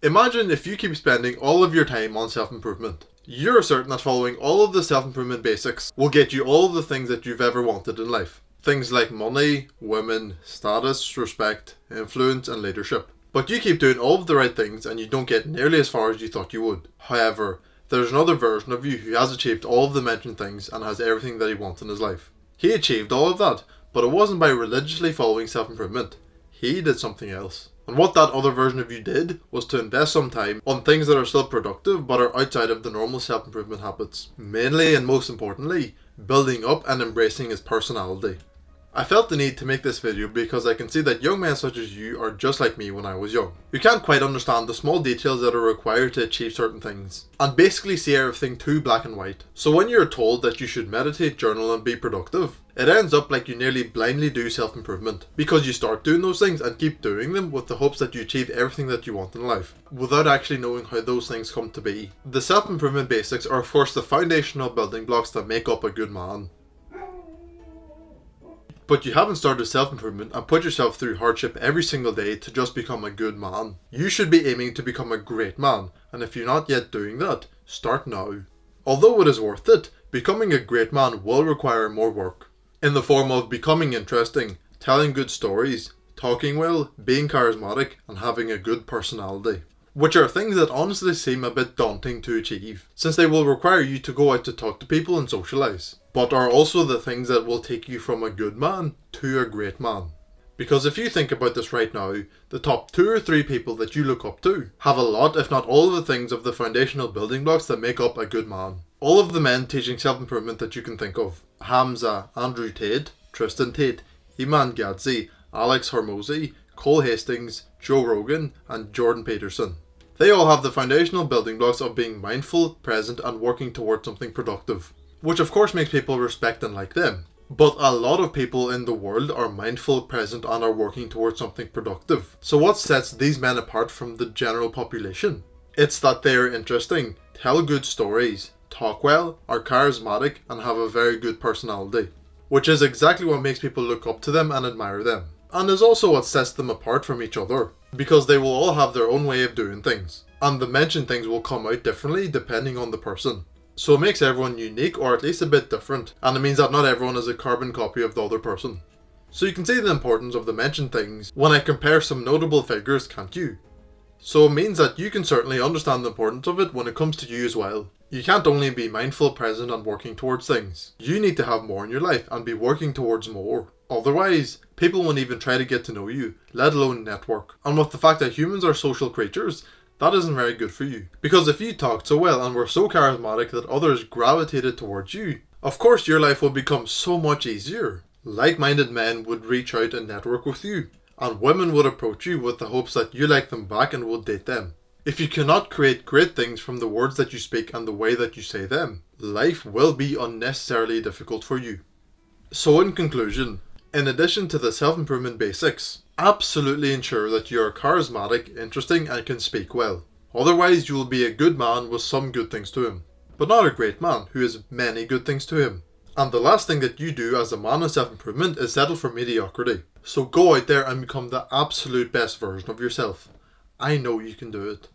Imagine if you keep spending all of your time on self-improvement. You're certain that following all of the self-improvement basics will get you all of the things that you've ever wanted in life. Things like money, women, status, respect, influence and leadership. But you keep doing all of the right things and you don't get nearly as far as you thought you would. However, there's another version of you who has achieved all of the mentioned things and has everything that he wants in his life. He achieved all of that, but it wasn't by religiously following self-improvement. He did something else. And what that other version of you did was to invest some time on things that are still productive but are outside of the normal self-improvement habits. Mainly and most importantly, building up and embracing his personality. I felt the need to make this video because I can see that young men such as you are just like me when I was young. You can't quite understand the small details that are required to achieve certain things, and basically see everything too black and white. So when you're told that you should meditate, journal and be productive, it ends up like you nearly blindly do self-improvement, because you start doing those things and keep doing them with the hopes that you achieve everything that you want in life, without actually knowing how those things come to be. The self-improvement basics are of course the foundational building blocks that make up a good man. But you haven't started self-improvement and put yourself through hardship every single day to just become a good man. You should be aiming to become a great man, and if you're not yet doing that, start now. Although it is worth it, becoming a great man will require more work. In the form of becoming interesting, telling good stories, talking well, being charismatic, and having a good personality. Which are things that honestly seem a bit daunting to achieve, since they will require you to go out to talk to people and socialise, but are also the things that will take you from a good man to a great man. Because if you think about this right now, the top 2 or 3 people that you look up to have a lot, if not all of the things of the foundational building blocks that make up a good man. All of the men teaching self-improvement that you can think of. Hamza, Andrew Tate, Tristan Tate, Iman Gadzhi, Alex Hormozi, Cole Hastings, Joe Rogan and Jordan Peterson. They all have the foundational building blocks of being mindful, present and working towards something productive. Which of course makes people respect and like them. But a lot of people in the world are mindful, present and are working towards something productive. So what sets these men apart from the general population? It's that they are interesting, tell good stories, talk well, are charismatic and have a very good personality. Which is exactly what makes people look up to them and admire them. And is also what sets them apart from each other. Because they will all have their own way of doing things. And the mentioned things will come out differently depending on the person. So it makes everyone unique or at least a bit different. And it means that not everyone is a carbon copy of the other person. So you can see the importance of the mentioned things when I compare some notable figures, can't you? So it means that you can certainly understand the importance of it when it comes to you as well. You can't only be mindful, present and working towards things. You need to have more in your life and be working towards more. Otherwise, people won't even try to get to know you, let alone network. And with the fact that humans are social creatures, that isn't very good for you. Because if you talked so well and were so charismatic that others gravitated towards you, of course your life would become so much easier. Like-minded men would reach out and network with you. And women would approach you with the hopes that you like them back and would date them. If you cannot create great things from the words that you speak and the way that you say them, life will be unnecessarily difficult for you. So in conclusion, in addition to the self-improvement basics, absolutely ensure that you are charismatic, interesting and can speak well. Otherwise you will be a good man with some good things to him, but not a great man who has many good things to him. And the last thing that you do as a man in self-improvement is settle for mediocrity. So go out there and become the absolute best version of yourself. I know you can do it.